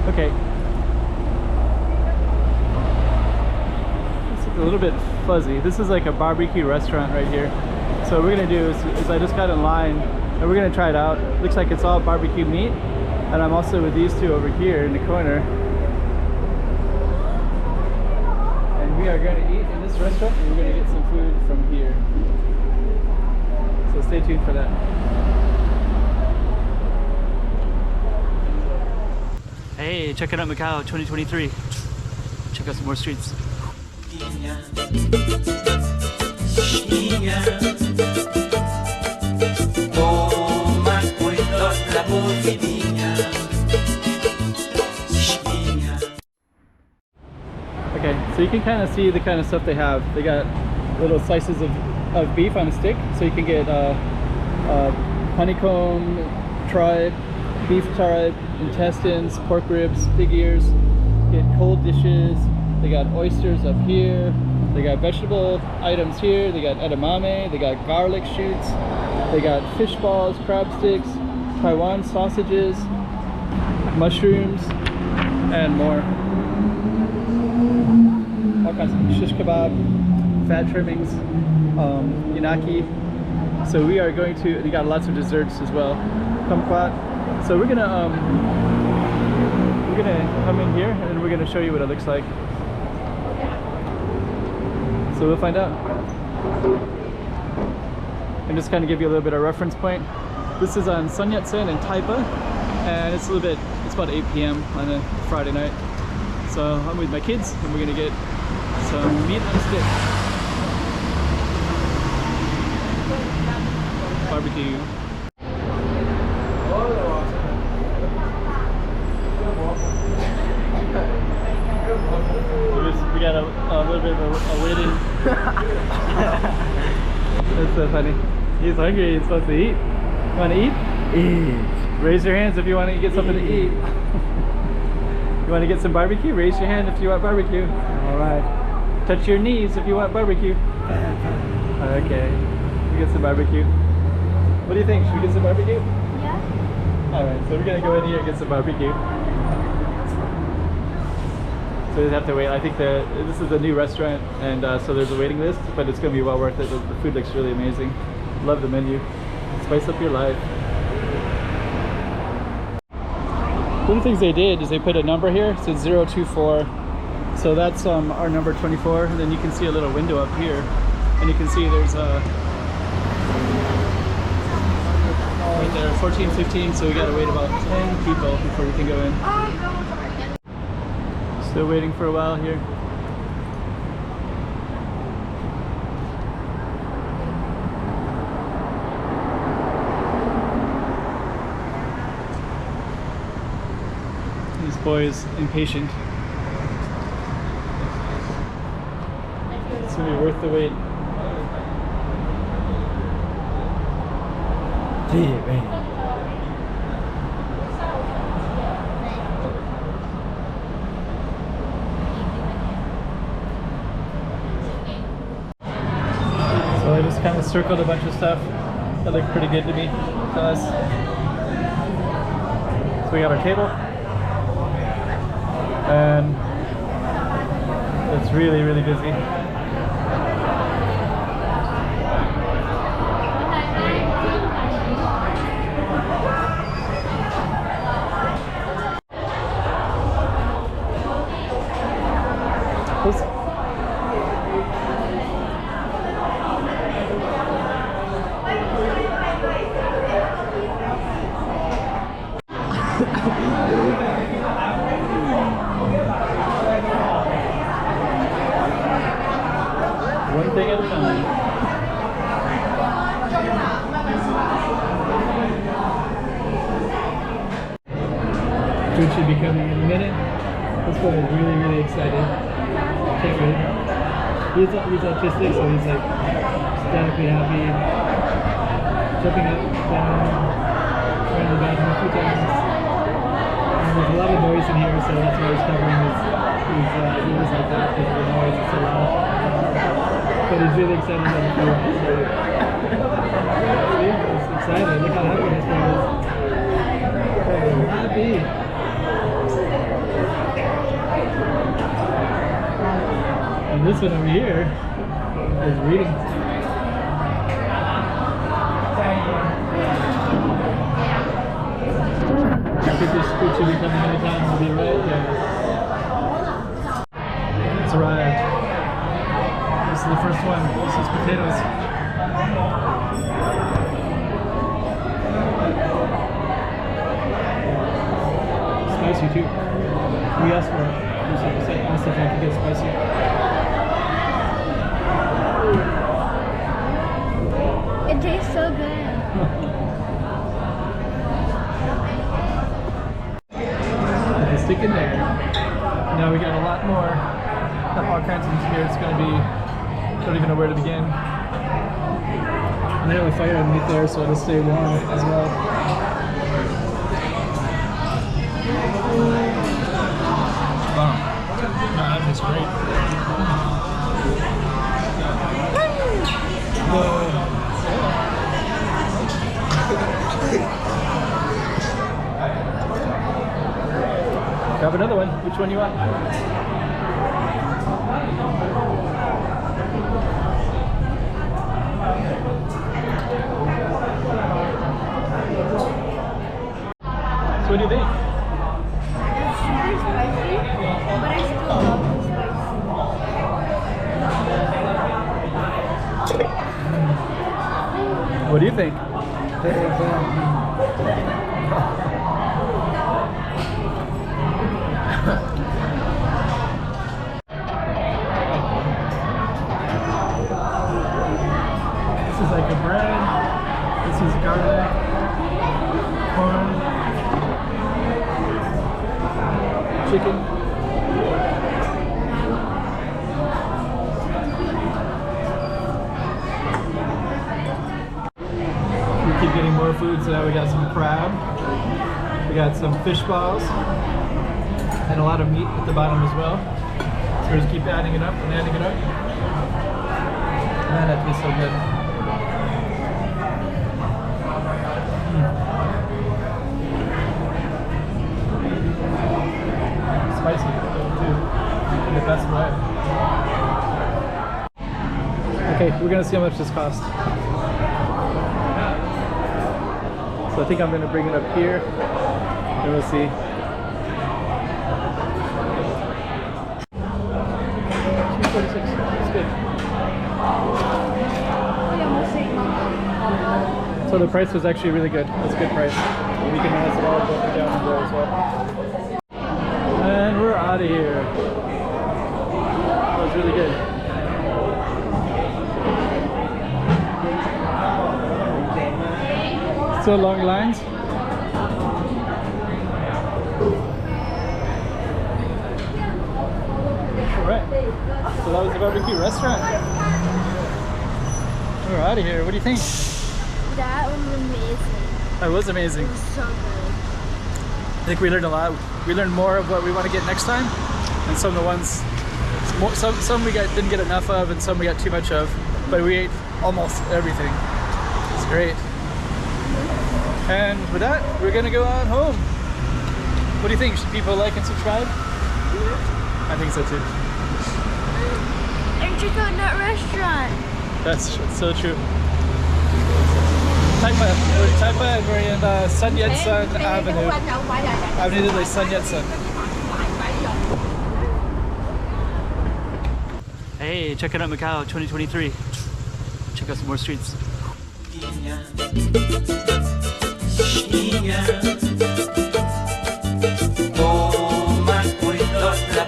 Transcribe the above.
Okay. It's a little bit fuzzy. This is like a barbecue restaurant right here. So what we're gonna do is I just got in line and we're gonna try it out. Looks like it's all barbecue meat. And I'm also with these two over here in the corner. And we are gonna eat in this restaurant and we're gonna get some food from here. So stay tuned for that. Hey, checking out Macau 2023. Check out some more streets. Okay, so you can kind of see the kind of stuff they have. They got little slices of beef on a stick, so you can get honeycomb tribe, beef tribe, intestines, pork ribs, pig ears. Get cold dishes. They got oysters up here. They got vegetable items here. They got edamame. They got garlic shoots. They got fish balls, crab sticks, Taiwan sausages, mushrooms, and more. All kinds of shish kebab, fat trimmings, yanaki. So we are going to. We got lots of desserts as well. Kumquat. So we're gonna come in here and we're gonna show you what it looks like. So we'll find out. And just kind of give you a little bit of reference point. This is on Sun Yat-sen in Taipa, and it's about 8 p.m. on a Friday night. So I'm with my kids and we're gonna get some meat on a stick. Barbecue. We got a little bit of a waiting. That's so funny. He's hungry, he's supposed to eat. You want to eat? Eat. Raise your hands if you want to get something to eat. You want to get some barbecue? Raise your hand if you want barbecue. Alright. Touch your knees if you want barbecue. Okay. We get some barbecue. What do you think? Should we get some barbecue? Yeah. Alright, so we're going to go in here and get some barbecue. So we have to wait. I think this is a new restaurant, and so there's a waiting list, but it's going to be well worth it. The food looks really amazing. Love the menu. Spice up your life. One of the things they did is they put a number here. It says 024. So that's our number 24. And then you can see a little window up here, and you can see there's right there 14, 15. So we got to wait about 10 people before we can go in. Still waiting for a while here. This boy is impatient. It's gonna be worth the wait. So I just kind of circled a bunch of stuff that looked pretty good to me, to us. So we got our table, and it's really, really busy. One thing at a time. Food should be coming in a minute. This boy is really, really excited. Can't wait. He's autistic, so he's like statically happy, jumping up, down, trying to bathroom a few times. And there's a lot of noise in here, so that's why he's covering his ears like that, because of the noise is so loud. But he's really excited about the food. See? He's excited. Look how happy this guy is. Happy. this one over here is reading. I think this food should be coming anytime. We'll be right there. It's arrived. This is the first one. This is potatoes. Spicy too. We asked for it. We asked if I could get spicy. It tastes so good. Stick in there. Now we got a lot more. Got all kinds of here. It's gonna be, don't even know where to begin. And they have a fire underneath there, so it'll stay warm as well. Wow, that tastes great. Grab another one. Which one you want? So what do you think? It's super spicy, but I still love the spicy. What do you think? This is like a bread. This is garlic, corn, chicken. We keep getting more food, so now we got some crab. We got some fish balls. And a lot of meat at the bottom as well. So we just keep adding it up and adding it up. Man, that tastes so good. Spicy too, in the best way. Okay, we're gonna see how much this costs. So I think I'm gonna bring it up here, and we'll see. It's good. So the price was actually really good. That's a good price. We can manage it all going down there as well. And we're out of here. That was really good. So long lines. Alright. So that was the barbecue restaurant. We're out of here. What do you think? That was amazing. That was amazing. It was so good. I think we learned a lot. We learned more of what we want to get next time, and some of the ones, some we didn't get enough of, and some we got too much of. But we ate almost everything. It's great. And with that, we're gonna go on home. What do you think? Should people like and subscribe? I think so too. And check out that restaurant. That's so true. Taipa, we're in Taipa and we're in Sun Yat-sen Avenue. Avenue de Sun Yat-sen. Hey, check it out Macau 2023. Check out some more streets. Toma cuidado la